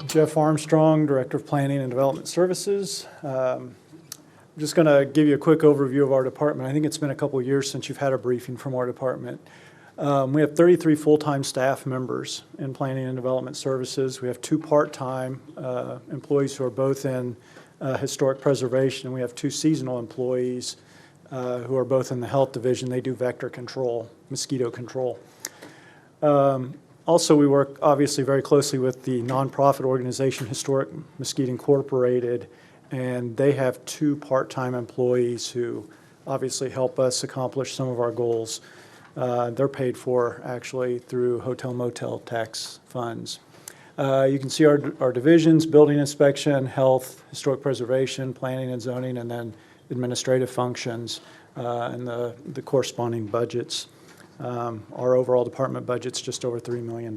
Jeff Armstrong, Director of Planning and Development Services. I'm just going to give you a quick overview of our department. I think it's been a couple of years since you've had a briefing from our department. We have 33 full-time staff members in Planning and Development Services. We have 2 part-time employees who are both in historic preservation. We have 2 seasonal employees who are both in the health division. They do vector control, mosquito control. Also, we work obviously very closely with the nonprofit organization Historic Mesquite Incorporated, and they have 2 part-time employees who obviously help us accomplish some of our goals. They're paid for actually through hotel motel tax funds. You can see our divisions: building inspection, health, historic preservation, planning and zoning, and then administrative functions and the corresponding budgets. Our overall department budget's just over $3 million.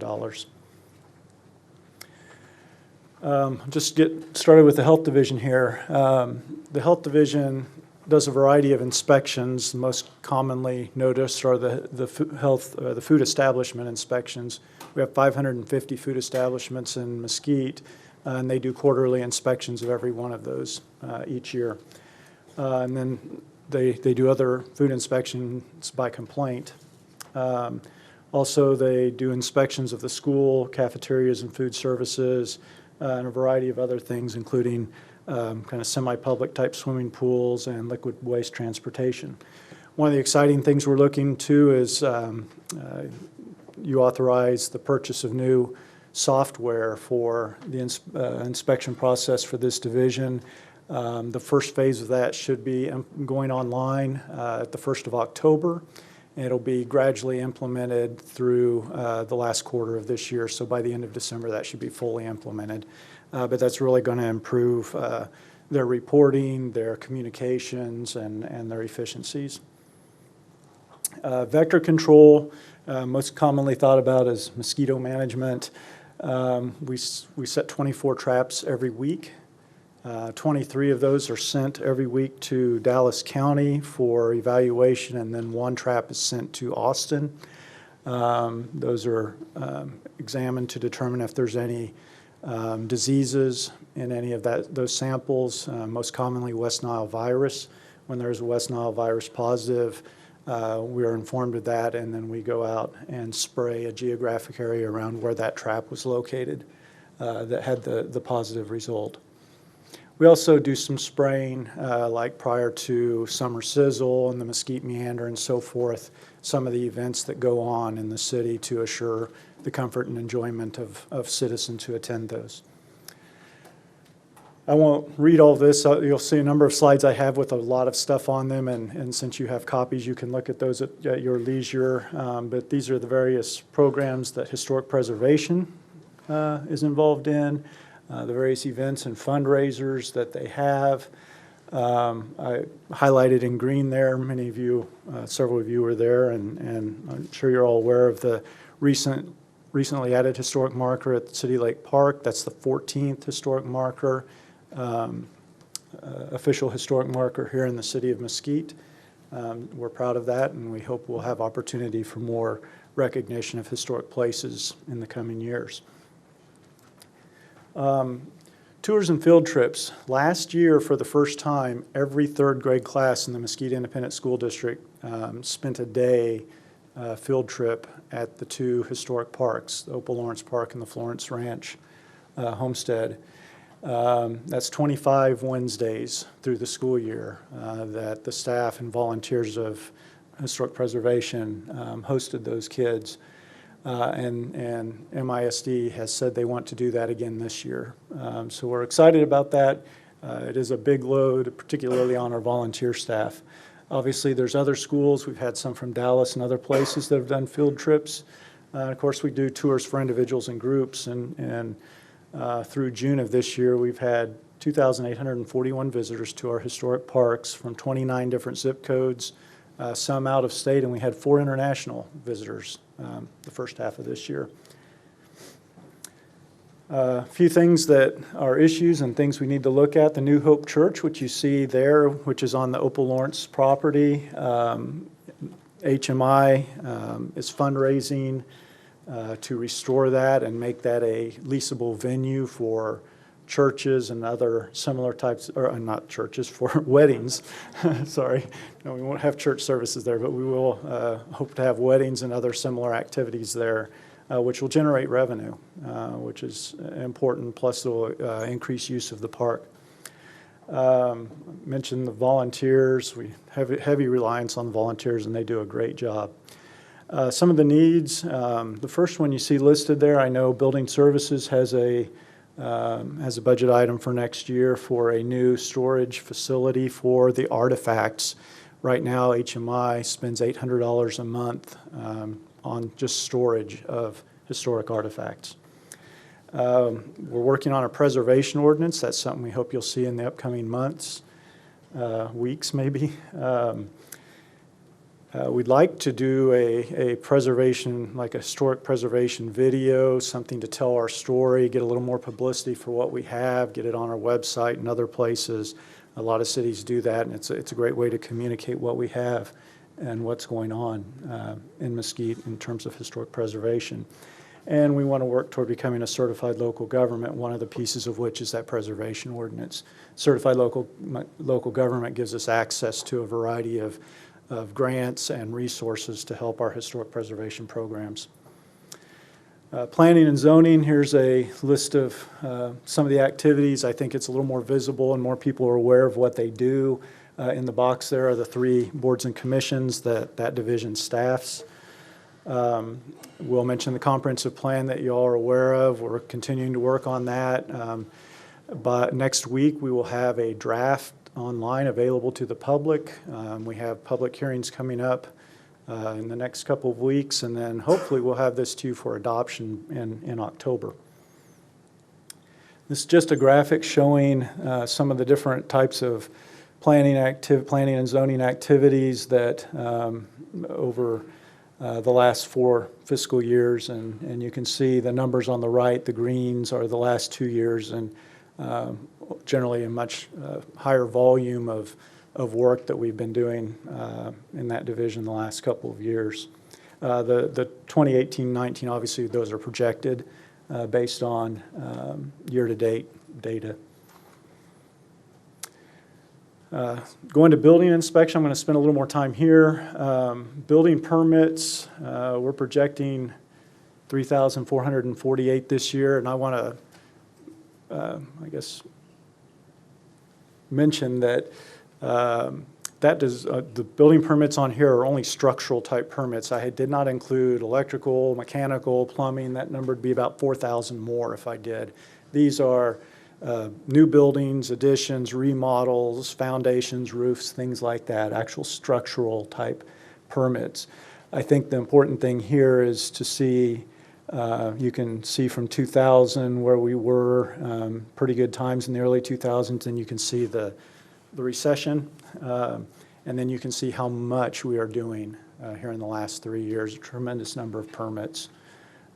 Just get started with the health division here. The health division does a variety of inspections. The most commonly noticed are the food establishment inspections. We have 550 food establishments in Mesquite, and they do quarterly inspections of every one of those each year. And then they do other food inspections by complaint. Also, they do inspections of the school, cafeterias and food services, and a variety of other things, including kind of semi-public type swimming pools and liquid waste transportation. One of the exciting things we're looking to is you authorize the purchase of new software for the inspection process for this division. The first phase of that should be going online at the 1st of October. It'll be gradually implemented through the last quarter of this year, so by the end of December that should be fully implemented. But that's really going to improve their reporting, their communications, and their efficiencies. Vector control, most commonly thought about as mosquito management. We set 24 traps every week. 23 of those are sent every week to Dallas County for evaluation, and then 1 trap is sent to Austin. Those are examined to determine if there's any diseases in any of those samples, most commonly West Nile virus. When there's a West Nile virus positive, we are informed of that, and then we go out and spray a geographic area around where that trap was located that had the positive result. We also do some spraying, like prior to summer sizzle and the Mesquite meander and so forth, some of the events that go on in the city to assure the comfort and enjoyment of citizens who attend those. I won't read all this. You'll see a number of slides I have with a lot of stuff on them, and since you have copies, you can look at those at your leisure. But these are the various programs that historic preservation is involved in. The various events and fundraisers that they have. I highlighted in green there. Many of you, several of you were there, and I'm sure you're all aware of the recently added historic marker at City Lake Park. That's the 14th historic marker, official historic marker here in the city of Mesquite. We're proud of that, and we hope we'll have opportunity for more recognition of historic places in the coming years. Tours and field trips. Last year, for the first time, every 3rd grade class in the Mesquite Independent School District spent a day field trip at the 2 historic parks, the Opal Lawrence Park and the Florence Ranch Homestead. That's 25 Wednesdays through the school year that the staff and volunteers of historic preservation hosted those kids. And MISD has said they want to do that again this year. So we're excited about that. It is a big load, particularly on our volunteer staff. Obviously, there's other schools. We've had some from Dallas and other places that have done field trips. Of course, we do tours for individuals and groups. And through June of this year, we've had 2,841 visitors to our historic parks from 29 different zip codes, some out of state, and we had 4 international visitors the first half of this year. A few things that are issues and things we need to look at. The New Hope Church, which you see there, which is on the Opal Lawrence property. HMI is fundraising to restore that and make that a leasable venue for churches and other similar types, or not churches, for weddings. Sorry, no, we won't have church services there, but we will hope to have weddings and other similar activities there, which will generate revenue, which is important, plus it will increase use of the park. Mentioned the volunteers. We have heavy reliance on volunteers, and they do a great job. Some of the needs, the first one you see listed there, I know Building Services has a budget item for next year for a new storage facility for the artifacts. Right now, HMI spends $800 a month on just storage of historic artifacts. We're working on a preservation ordinance. That's something we hope you'll see in the upcoming months, weeks maybe. We'd like to do a preservation, like a historic preservation video, something to tell our story, get a little more publicity for what we have, get it on our website and other places. A lot of cities do that, and it's a great way to communicate what we have and what's going on in Mesquite in terms of historic preservation. And we want to work toward becoming a certified local government, one of the pieces of which is that preservation ordinance. Certified local government gives us access to a variety of grants and resources to help our historic preservation programs. Planning and zoning, here's a list of some of the activities. I think it's a little more visible and more people are aware of what they do. In the box there are the 3 boards and commissions that division staffs. We'll mention the comprehensive plan that you all are aware of. We're continuing to work on that. But next week we will have a draft online available to the public. We have public hearings coming up in the next couple of weeks, and then hopefully we'll have this to you for adoption in October. This is just a graphic showing some of the different types of planning and zoning activities that over the last 4 fiscal years, and you can see the numbers on the right. The greens are the last 2 years, and generally a much higher volume of work that we've been doing in that division the last couple of years. The 2018-19, obviously those are projected based on year-to-date data. Going to building inspection, I'm going to spend a little more time here. Building permits, we're projecting 3,448 this year, and I want to I guess mention that the building permits on here are only structural type permits. I did not include electrical, mechanical, plumbing. That number would be about 4,000 more if I did. These are new buildings, additions, remodels, foundations, roofs, things like that, actual structural type permits. I think the important thing here is to see, you can see from 2000 where we were, pretty good times in the early 2000s, and you can see the recession, and then you can see how much we are doing here in the last 3 years, a tremendous number of permits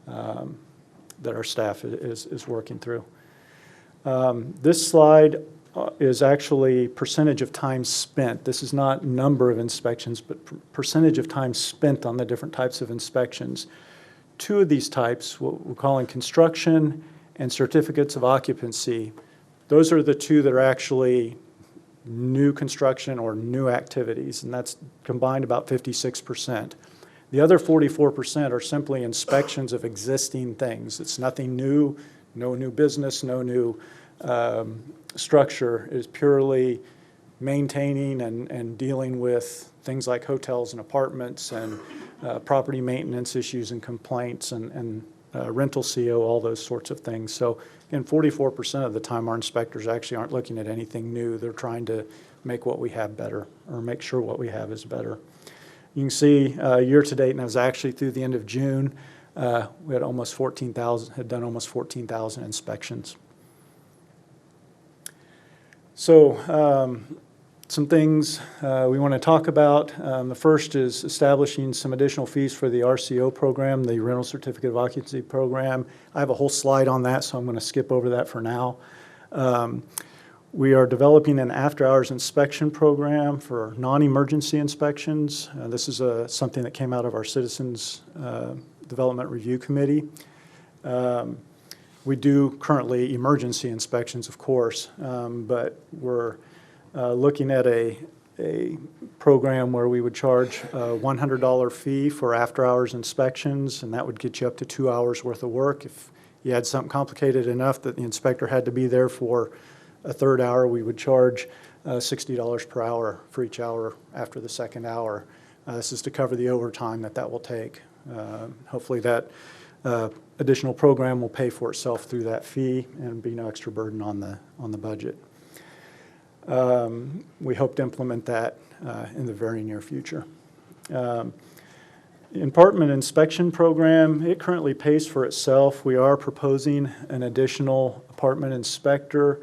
that our staff is working through. This slide is actually percentage of time spent. This is not number of inspections, but percentage of time spent on the different types of inspections. 2 of these types, what we're calling construction and certificates of occupancy, those are the 2 that are actually new construction or new activities, and that's combined about 56%. The other 44% are simply inspections of existing things. It's nothing new, no new business, no new structure. It is purely maintaining and dealing with things like hotels and apartments and property maintenance issues and complaints and rental CO, all those sorts of things. So again, 44% of the time our inspectors actually aren't looking at anything new. They're trying to make what we have better or make sure what we have is better. You can see year-to-date, and it was actually through the end of June, we had almost 14,000, had done almost 14,000 inspections. So some things we want to talk about. The first is establishing some additional fees for the RCO program, the Rental Certificate of Occupancy program. I have a whole slide on that, so I'm going to skip over that for now. We are developing an after-hours inspection program for non-emergency inspections. This is something that came out of our citizens, the Development Review Committee. We do currently emergency inspections, of course, but we're looking at a program where we would charge a $100 fee for after-hours inspections, and that would get you up to 2 hours worth of work. If you had something complicated enough that the inspector had to be there for a third hour, we would charge $60 per hour for each hour after the second hour. This is to cover the overtime that will take. Hopefully that additional program will pay for itself through that fee and be no extra burden on the budget. We hope to implement that in the very near future. Apartment inspection program, it currently pays for itself. We are proposing an additional apartment inspector,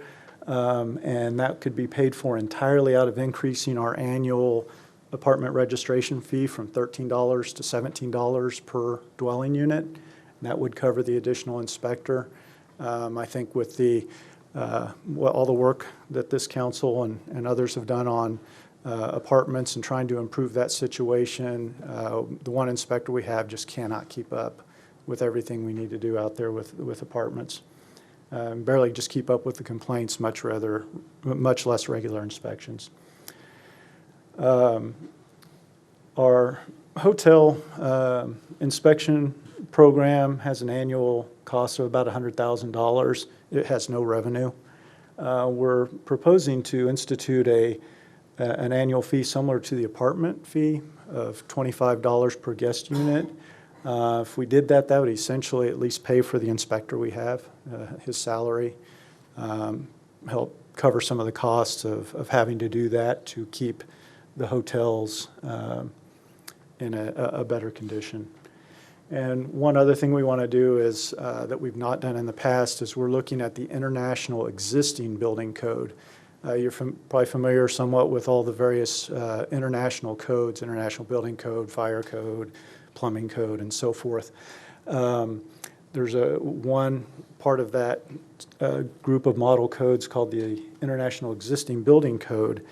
and that could be paid for entirely out of increasing our annual apartment registration fee from $13 to $17 per dwelling unit. That would cover the additional inspector. I think with all the work that this council and others have done on apartments and trying to improve that situation, the one inspector we have just cannot keep up with everything we need to do out there with apartments. Barely just keep up with the complaints, much less regular inspections. Our hotel inspection program has an annual cost of about $100,000. It has no revenue. We're proposing to institute an annual fee similar to the apartment fee of $25 per guest unit. If we did that, that would essentially at least pay for the inspector we have, his salary, help cover some of the costs of having to do that to keep the hotels in a better condition. And one other thing we want to do is that we've not done in the past is we're looking at the international existing building code. You're probably familiar somewhat with all the various international codes, international building code, fire code, plumbing code, and so forth. There's one part of that group of model codes called the International Existing Building Code.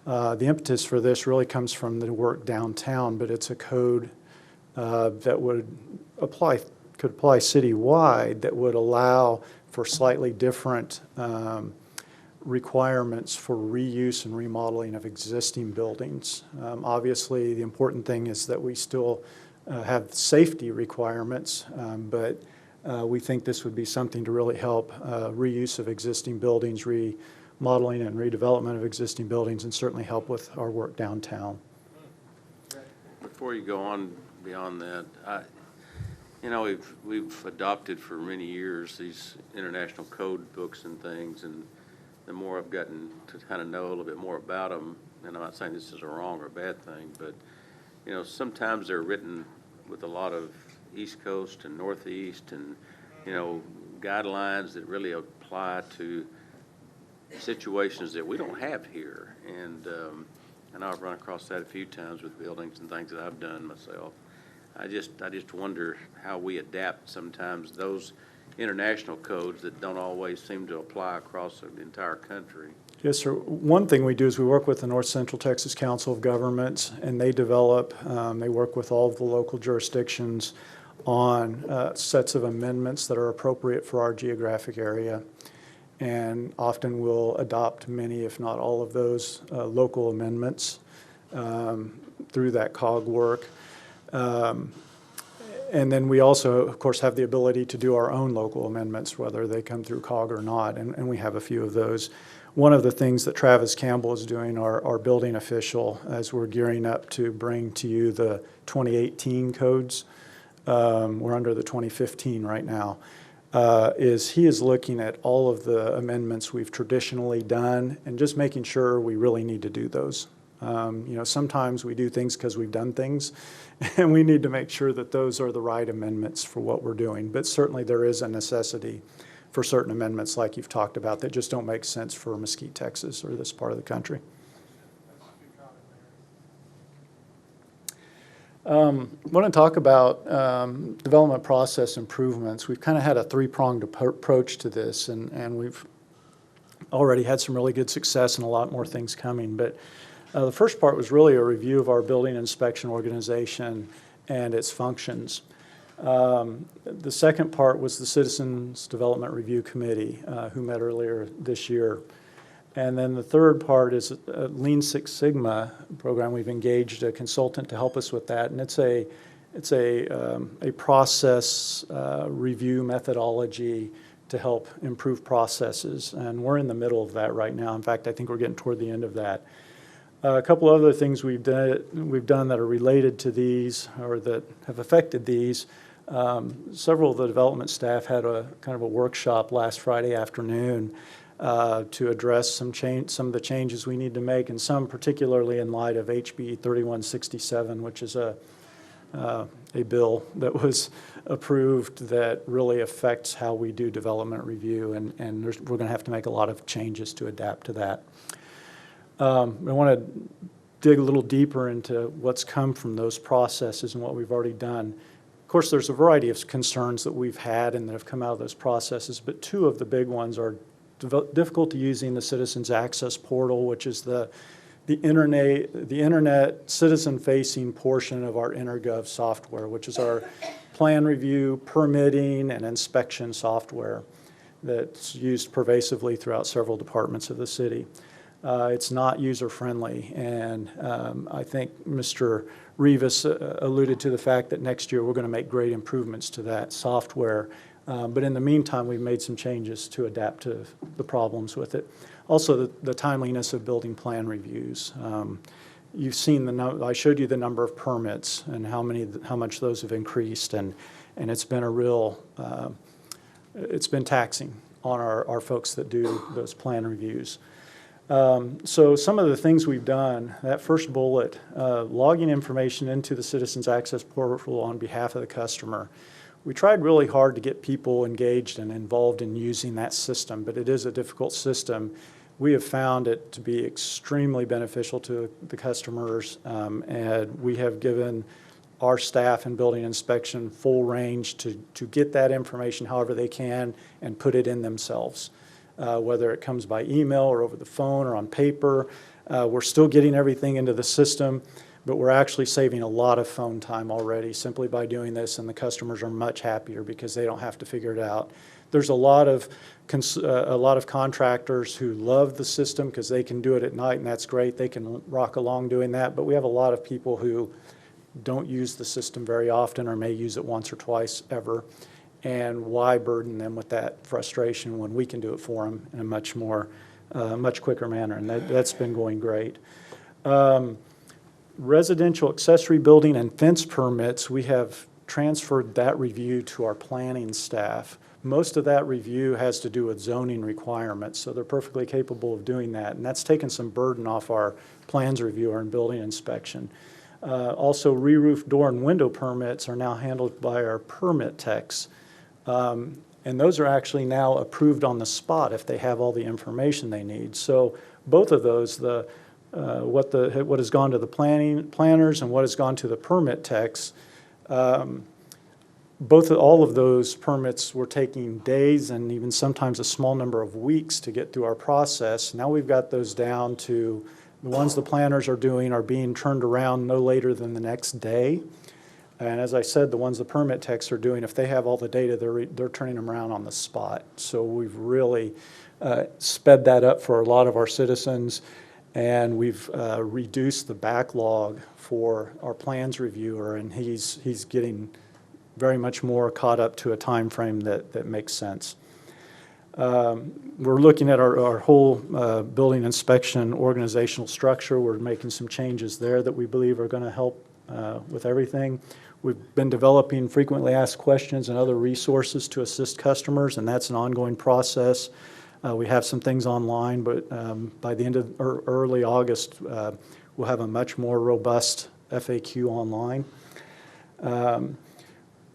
The impetus for this really comes from the work downtown, but it's a code that could apply citywide that would allow for slightly different requirements for reuse and remodeling of existing buildings. Obviously, the important thing is that we still have safety requirements, but we think this would be something to really help reuse of existing buildings, remodeling and redevelopment of existing buildings, and certainly help with our work downtown. Before you go on beyond that, we've adopted for many years these international code books and things, and the more I've gotten to kind of know a little bit more about them, and I'm not saying this is a wrong or a bad thing, but sometimes they're written with a lot of East Coast and Northeast and guidelines that really apply to situations that we don't have here. And I know I've run across that a few times with buildings and things that I've done myself. I just wonder how we adapt sometimes those international codes that don't always seem to apply across the entire country. Yes, sir. One thing we do is we work with the North Central Texas Council of Governments, and they they work with all of the local jurisdictions on sets of amendments that are appropriate for our geographic area. And often we'll adopt many, if not all of those local amendments through that COG work. And then we also, of course, have the ability to do our own local amendments, whether they come through COG or not, and we have a few of those. One of the things that Travis Campbell is doing, our building official, as we're gearing up to bring to you the 2018 codes, we're under the 2015 right now, is he is looking at all of the amendments we've traditionally done and just making sure we really need to do those. Sometimes we do things because we've done things, and we need to make sure that those are the right amendments for what we're doing. But certainly there is a necessity for certain amendments like you've talked about that just don't make sense for Mesquite, Texas, or this part of the country. I want to talk about development process improvements. We've kind of had a three-pronged approach to this, and we've already had some really good success and a lot more things coming. But the first part was really a review of our building inspection organization and its functions. The second part was the Citizens Development Review Committee, who met earlier this year. And then the third part is a Lean Six Sigma program. We've engaged a consultant to help us with that, and it's a process review methodology to help improve processes, and we're in the middle of that right now. In fact, I think we're getting toward the end of that. A couple other things we've done that are related to these or that have affected these. Several of the development staff had a kind of a workshop last Friday afternoon to address some of the changes we need to make, and some particularly in light of HB 3167, which is a bill that was approved that really affects how we do development review, and we're going to have to make a lot of changes to adapt to that. I want to dig a little deeper into what's come from those processes and what we've already done. Of course, there's a variety of concerns that we've had and that have come out of those processes, but two of the big ones are difficulty using the Citizens Access Portal, which is the internet citizen-facing portion of our InterGov software, which is our plan review, permitting, and inspection software that's used pervasively throughout several departments of the city. It's not user-friendly, and I think Mr. Rivas alluded to the fact that next year we're going to make great improvements to that software. But in the meantime, we've made some changes to adapt to the problems with it. Also, the timeliness of building plan reviews. You've seen I showed you the number of permits and how much those have increased, and it's been a real, it's been taxing on our folks that do those plan reviews. So some of the things we've done, that first bullet, logging information into the Citizens Access Portal on behalf of the customer. We tried really hard to get people engaged and involved in using that system, but it is a difficult system. We have found it to be extremely beneficial to the customers, and we have given our staff in building inspection full range to get that information however they can and put it in themselves. Whether it comes by email or over the phone or on paper. We're still getting everything into the system, but we're actually saving a lot of phone time already simply by doing this, and the customers are much happier because they don't have to figure it out. There's a lot of contractors who love the system because they can do it at night, and that's great. They can rock along doing that, but we have a lot of people who don't use the system very often or may use it once or twice ever. And why burden them with that frustration when we can do it for them in a much quicker manner, and that's been going great. Residential accessory building and fence permits, we have transferred that review to our planning staff. Most of that review has to do with zoning requirements, so they're perfectly capable of doing that, and that's taken some burden off our plans reviewer and building inspection. Also, re-roof door and window permits are now handled by our permit techs. And those are actually now approved on the spot if they have all the information they need. So both of those, what has gone to the planners and what has gone to the permit techs, all of those permits were taking days and even sometimes a small number of weeks to get through our process. Now we've got those down to the ones the planners are doing are being turned around no later than the next day. And as I said, the ones the permit techs are doing, if they have all the data, they're turning them around on the spot. So we've really sped that up for a lot of our citizens, and we've reduced the backlog for our plans reviewer, and he's getting very much more caught up to a time frame that makes sense. We're looking at our whole building inspection organizational structure. We're making some changes there that we believe are going to help with everything. We've been developing frequently asked questions and other resources to assist customers, and that's an ongoing process. We have some things online, but by the end of early August, we'll have a much more robust FAQ online.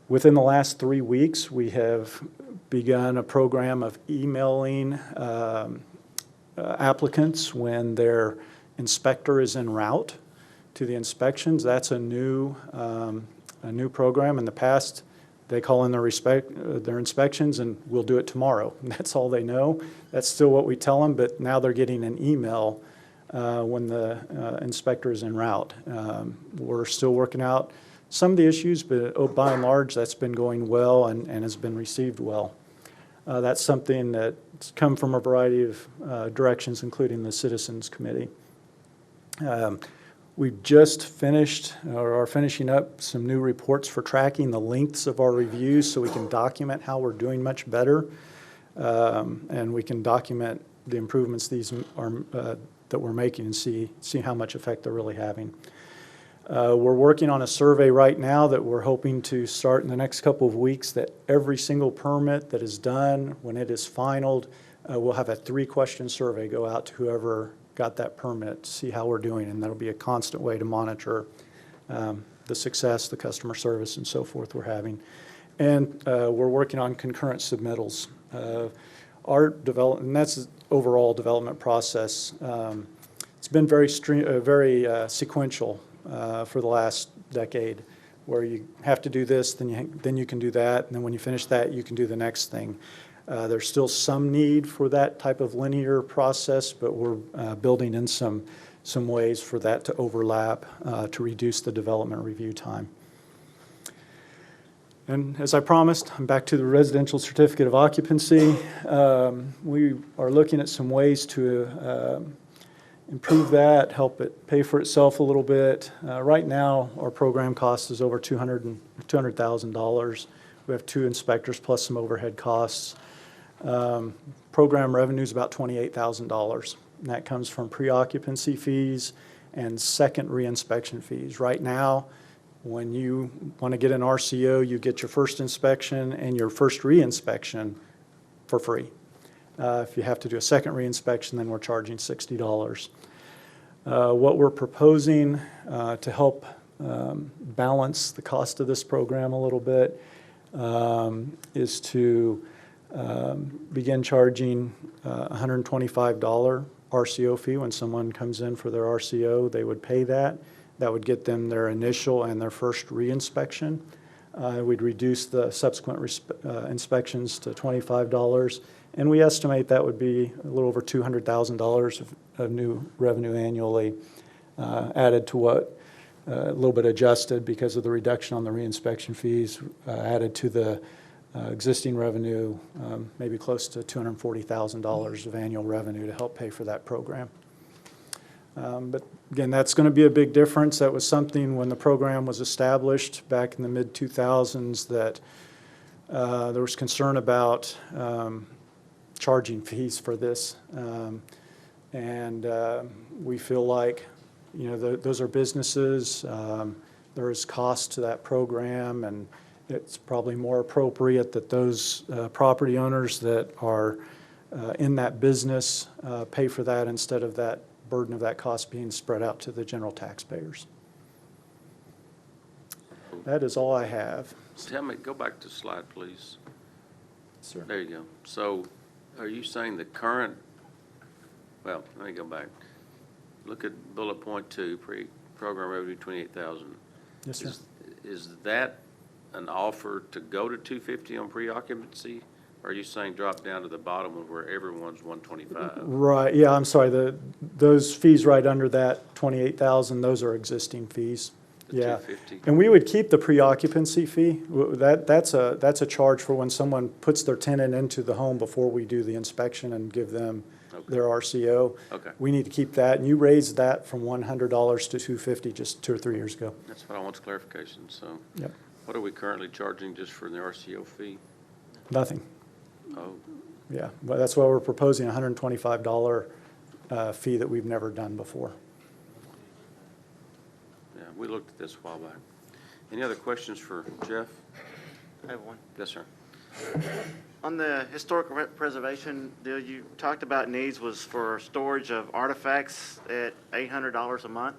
Within the last 3 weeks, we have begun a program of emailing applicants when their inspector is en route to the inspections. That's a new program. In the past, they call in their inspections and we'll do it tomorrow. That's all they know. That's still what we tell them, but now they're getting an email when the inspector is en route. We're still working out some of the issues, but by and large, that's been going well and has been received well. That's something that's come from a variety of directions, including the Citizens Committee. We've just finished or are finishing up some new reports for tracking the lengths of our reviews so we can document how we're doing much better. And we can document the improvements these are that we're making and see how much effect they're really having. We're working on a survey right now that we're hoping to start in the next couple of weeks, that every single permit that is done, when it is finalized, we'll have a 3-question survey go out to whoever got that permit to see how we're doing, and that'll be a constant way to monitor the success, the customer service, and so forth we're having. And we're working on concurrent submittals. Our development, and that's the overall development process. It's been very sequential for the last decade, where you have to do this, then you can do that, and then when you finish that, you can do the next thing. There's still some need for that type of linear process, but we're building in some ways for that to overlap to reduce the development review time. And as I promised, I'm back to the residential certificate of occupancy. We are looking at some ways to improve that, help it pay for itself a little bit. Right now, our program cost is over $200,000. We have 2 inspectors plus some overhead costs. Program revenue is about $28,000. And that comes from pre-occupancy fees and second reinspection fees. Right now, when you want to get an RCO, you get your first inspection and your first reinspection for free. If you have to do a second reinspection, then we're charging $60. What we're proposing to help balance the cost of this program a little bit is to begin charging $125 RCO fee. When someone comes in for their RCO, they would pay that. That would get them their initial and their first reinspection. We'd reduce the subsequent inspections to $25, and we estimate that would be a little over $200,000 of new revenue annually, added to what a little bit adjusted because of the reduction on the reinspection fees, added to the existing revenue, maybe close to $240,000 of annual revenue to help pay for that program. But again, that's going to be a big difference. That was something when the program was established back in the mid-2000s that there was concern about charging fees for this. And we feel like, you know, those are businesses. There is cost to that program, and it's probably more appropriate that those property owners that are in that business pay for that instead of that burden of that cost being spread out to the general taxpayers. That is all I have. Tell me, go back to slide, please. Sir. There you go. So are you saying the current, well, let me go back. Look at bullet point 2, program revenue 28,000. Yes, sir. Is that an offer to go to 250 on pre-occupancy? Or are you saying drop down to the bottom of where everyone's 125? Right, yeah, I'm sorry, those fees right under that 28,000, those are existing fees. The Yeah, 250? and we would keep the pre-occupancy fee. That's a charge for when someone puts their tenant into the home before we do the inspection and give them their RCO. Okay. We need to keep that, and you raised that from $100 to $250 just 2 or 3 years ago. That's what I want clarification. So Yep. what are we currently charging just for the RCO fee? Nothing. Oh, Yeah, but that's why we're proposing a $125 fee that we've never done before. yeah, we looked at this a while back. Any other questions for Jeff? I have one. Yes, sir. On the historic preservation deal, you talked about needs was for storage of artifacts at $800 a month.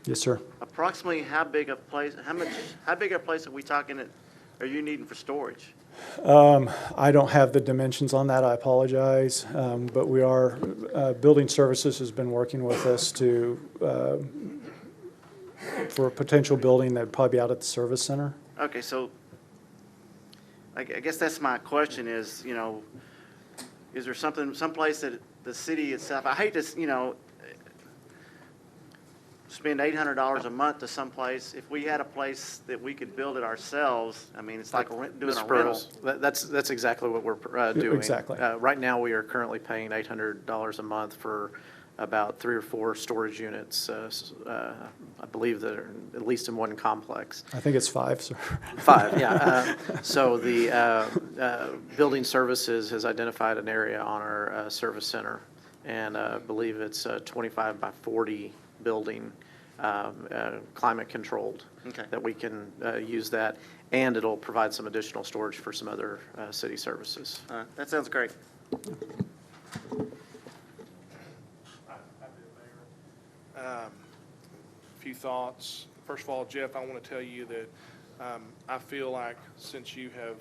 Yes, sir. Approximately how big a place are we talking that are you needing for storage? I don't have the dimensions on that, I apologize, but we are, Building Services has been working with us to, for a potential building that would probably be out at the service center. Okay, so I guess that's my question is, you know, is there someplace that the city itself, I hate this, you know, spend $800 a month to someplace, if we had a place that we could build it ourselves, I mean, it's like doing Mr. a rental. Pearls, that's exactly what we're doing. Exactly. Right now, we are currently paying $800 a month for about 3 or 4 storage units. I believe that are at least in one complex. I think it's 5, sir. 5, yeah. So the building services has identified an area on our service center, and I believe it's a 25 by 40 building, climate controlled. Okay. That we can use that, and it'll provide some additional storage for some other city services. That sounds great. Few thoughts. First of all, Jeff, I want to tell you that I feel like since you have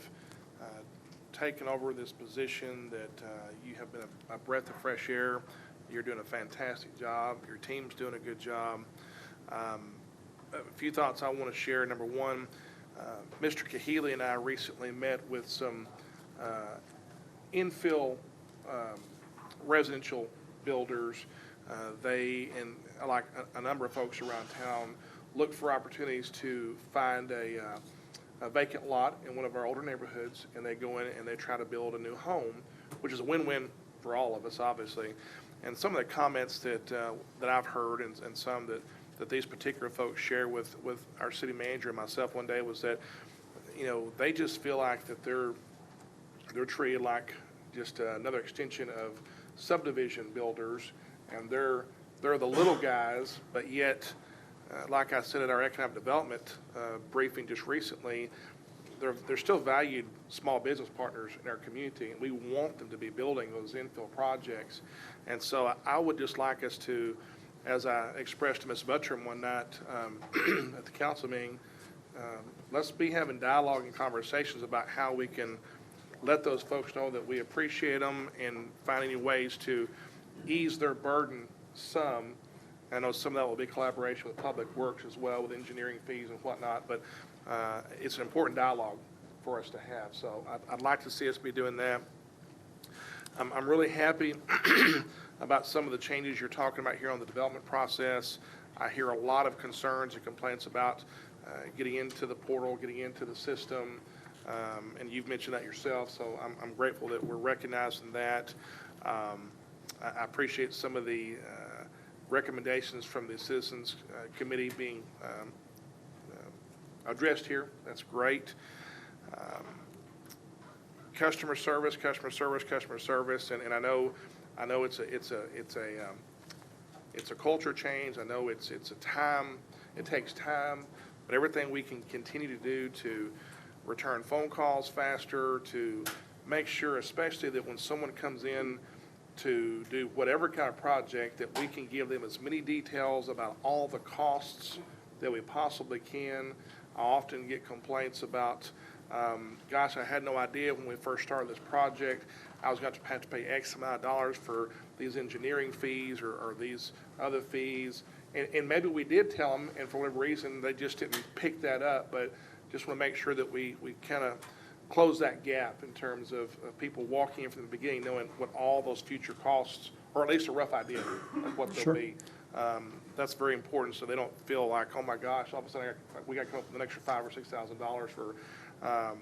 taken over this position that you have been a breath of fresh air. You're doing a fantastic job. Your team's doing a good job. A few thoughts I want to share. Number one, Mr. Kahili and I recently met with some infill residential builders. They, and like a number of folks around town, look for opportunities to find a vacant lot in one of our older neighborhoods, and they go in and they try to build a new home, which is a win-win for all of us, obviously. And some of the comments that I've heard and some that these particular folks share with our city manager and myself one day was that, you know, they just feel like that they're treated like just another extension of subdivision builders, and they're the little guys, but yet, like I said at our economic development briefing just recently, they're still valued small business partners in our community, and we want them to be building those infill projects. And so I would just like us to, as I expressed to Ms. Buttram one night at the council meeting, let's be having dialogue and conversations about how we can let those folks know that we appreciate them and find any ways to ease their burden some. I know some of that will be collaboration with Public Works as well, with engineering fees and whatnot, but it's an important dialogue for us to have. So I'd like to see us be doing that. I'm really happy about some of the changes you're talking about here on the development process. I hear a lot of concerns and complaints about getting into the portal, getting into the system, and you've mentioned that yourself, so I'm grateful that we're recognizing that. I appreciate some of the recommendations from the Citizens Committee being addressed here. That's great. Customer service, and I know it's a culture change. I know it takes time, but everything we can continue to do to return phone calls faster, to make sure, especially that when someone comes in to do whatever kind of project, that we can give them as many details about all the costs that we possibly can. I often get complaints about, gosh, I had no idea when we first started this project I was going to have to pay X amount of dollars for these engineering fees or these other fees. And maybe we did tell them, and for whatever reason, they just didn't pick that up. But just want to make sure that we kind of close that gap in terms of people walking in from the beginning, knowing what all those future costs, or at least a rough idea of what they'll be. That's very important, so they don't feel like, oh my gosh, all of a sudden we got to come up with an extra $5,000 or $6,000 for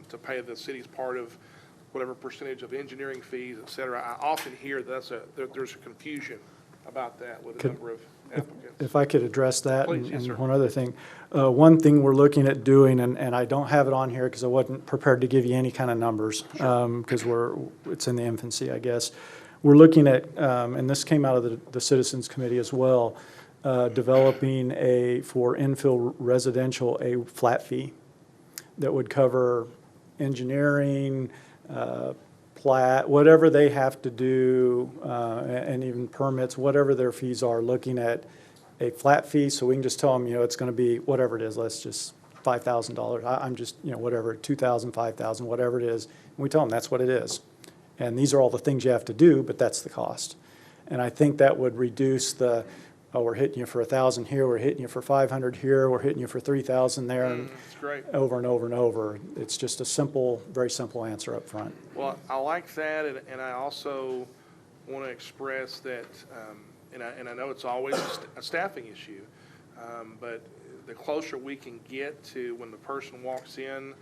to pay the city's part of whatever percentage of engineering fees, et cetera. I often hear there's a confusion about that with a number of applicants. If I could address that. Please, yes, sir. One other thing. One thing we're looking at doing, and I don't have it on here because I wasn't prepared to give you any kind of numbers, because it's in the infancy, I guess. We're looking at, and this came out of the Citizens Committee as well, developing for infill residential, a flat fee that would cover engineering, plat, whatever they have to do, and even permits, whatever their fees are, looking at a flat fee, so we can just tell them, it's going to be whatever it is, let's just $5,000. I'm just, whatever, $2,000, $5,000, whatever it is. And we tell them that's what it is. And these are all the things you have to do, but that's the cost. And I think that would reduce we're hitting you for $1,000 here, we're hitting you for $500 here, we're hitting you for $3,000 there, and That's great. over and over and over. It's just a simple, very simple answer up front. Well, I like that, and I also want to express that, and I know it's always a staffing issue. But the closer we can get to when the person walks in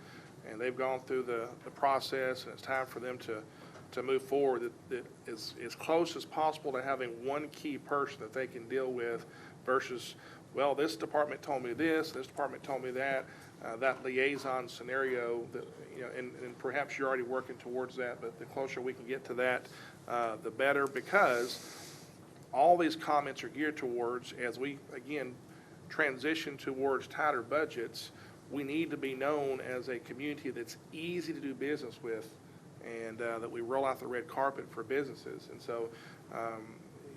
and they've gone through the process and it's time for them to move forward, that is as close as possible to having one key person that they can deal with versus, well, this department told me this department told me that, that liaison scenario that, and perhaps you're already working towards that, but the closer we can get to that, the better, because all these comments are geared towards, as we, again, transition towards tighter budgets, we need to be known as a community that's easy to do business with, and that we roll out the red carpet for businesses. And so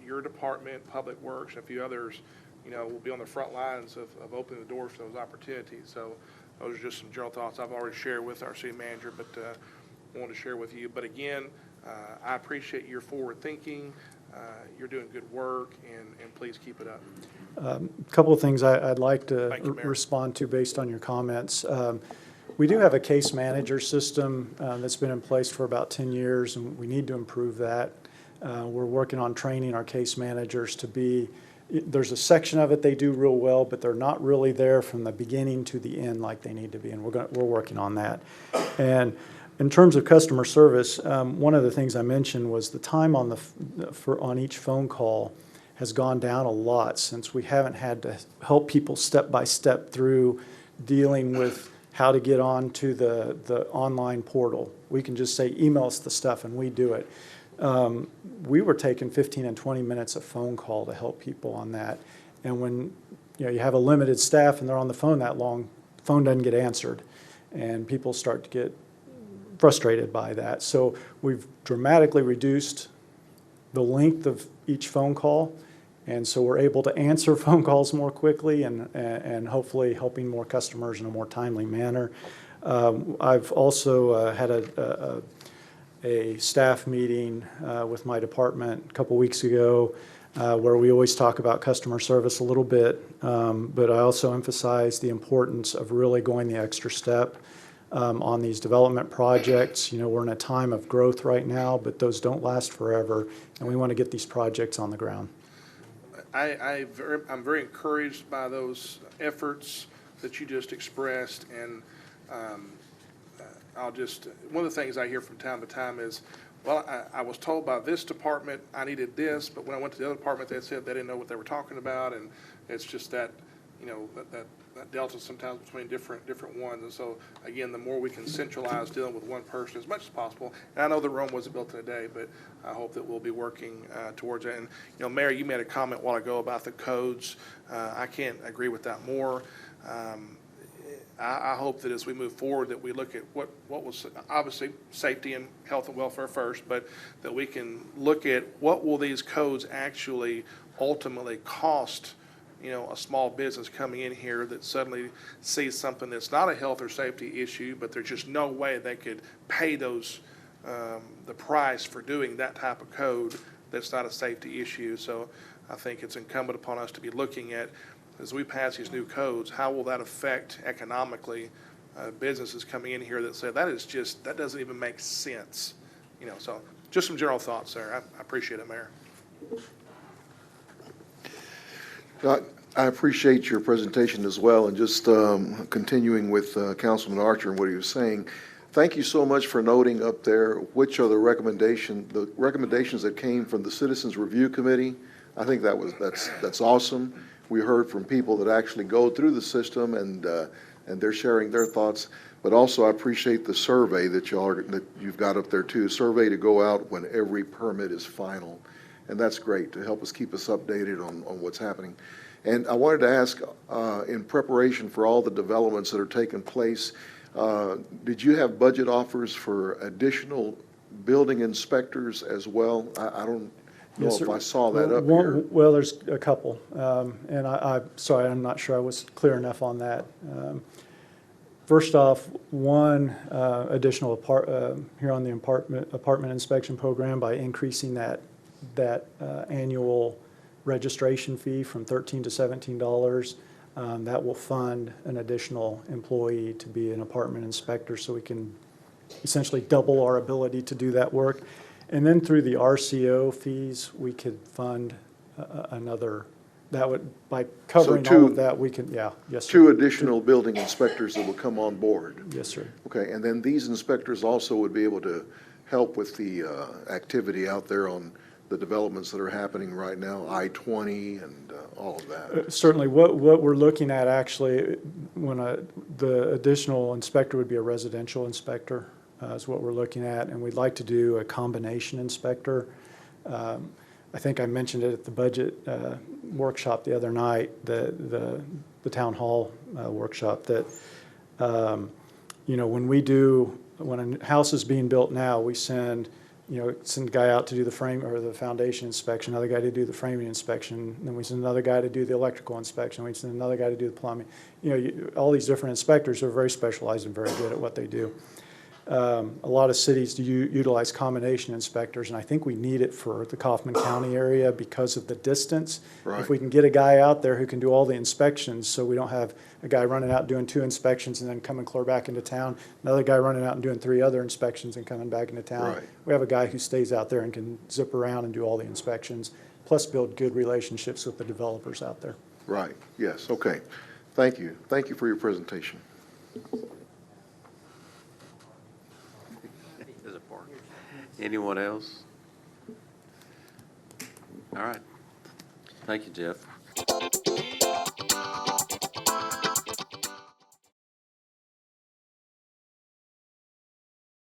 your department, Public Works, and a few others, will be on the front lines of opening the doors for those opportunities. So those are just some general thoughts I've already shared with our city manager, but wanted to share with you. But again, I appreciate your forward thinking. You're doing good work, and please keep it up. A couple of things I'd like to Thank you, Mayor. respond to based on your comments. We do have a case manager system that's been in place for about 10 years, and we need to improve that. We're working on training our case managers to be, there's a section of it they do real well, but they're not really there from the beginning to the end like they need to be, and we're working on that. And in terms of customer service, one of the things I mentioned was the time on on each phone call has gone down a lot since we haven't had to help people step by step through dealing with how to get on to the online portal. We can just say, email us the stuff, and we do it. We were taking 15 and 20 minutes a phone call to help people on that. And when you have a limited staff and they're on the phone that long, the phone doesn't get answered, and people start to get frustrated by that. So we've dramatically reduced the length of each phone call, and so we're able to answer phone calls more quickly and hopefully helping more customers in a more timely manner. I've also had a staff meeting with my department a couple weeks ago where we always talk about customer service a little bit, but I also emphasize the importance of really going the extra step on these development projects. We're in a time of growth right now, but those don't last forever, and we want to get these projects on the ground. I'm very encouraged by those efforts that you just expressed, and one of the things I hear from time to time is, well, I was told by this department I needed this, but when I went to the other department, they said they didn't know what they were talking about, and it's just that, that delta sometimes between different ones. And so, again, the more we can centralize dealing with one person as much as possible, and I know that Rome wasn't built in a day, but I hope that we'll be working towards that. And, Mayor, you made a comment a while ago about the codes. I can't agree with that more. I hope that as we move forward that we look at what was obviously safety and health and welfare first, but that we can look at what will these codes actually ultimately cost a small business coming in here that suddenly sees something that's not a health or safety issue, but there's just no way they could pay those the price for doing that type of code that's not a safety issue. So I think it's incumbent upon us to be looking at, as we pass these new codes, how will that affect economically businesses coming in here that say that doesn't even make sense. So just some general thoughts there. I appreciate it, Mayor. I appreciate your presentation as well, and just continuing with Councilman Archer and what he was saying. Thank you so much for noting up there which are the recommendations that came from the Citizens Review Committee. I think that's awesome. We heard from people that actually go through the system, and they're sharing their thoughts. But also, I appreciate the survey that you've got up there too. Survey to go out when every permit is final, and that's great to help us keep us updated on what's happening. And I wanted to ask, in preparation for all the developments that are taking place, did you have budget offers for additional building inspectors as well? I don't know if I saw that up here. Well, there's a couple, and sorry, I'm not sure I was clear enough on that. First off, one additional here on the apartment inspection program by increasing that annual registration fee from $13 to $17. That will fund an additional employee to be an apartment inspector, so we can essentially double our ability to do that work. And then through the RCO fees, we could fund another that would, by covering all two- of that, we can, yeah, yes, sir. 2 additional building inspectors that will come on board. Yes, sir. Okay, and then these inspectors also would be able to help with the activity out there on the developments that are happening right now, I-20 and all of that. Certainly, what we're looking at actually, the additional inspector would be a residential inspector, is what we're looking at, and we'd like to do a combination inspector. I think I mentioned it at the budget workshop the other night, the town hall workshop, that, when a house is being built now, we send a guy out to do the frame or the foundation inspection, another guy to do the framing inspection, then we send another guy to do the electrical inspection, we send another guy to do the plumbing. All these different inspectors are very specialized and very good at what they do. A lot of cities do utilize combination inspectors, and I think we need it for the Kaufman County area because of the distance. Right. If we can get a guy out there who can do all the inspections, so we don't have a guy running out doing 2 inspections and then coming clear back into town, another guy running out and doing 3 other inspections and coming back into town. Right. We have a guy who stays out there and can zip around and do all the inspections, plus build good relationships with the developers out there. Right, yes, okay. Thank you. Thank you for your presentation. There's a park. Anyone else? All right. Thank you, Jeff.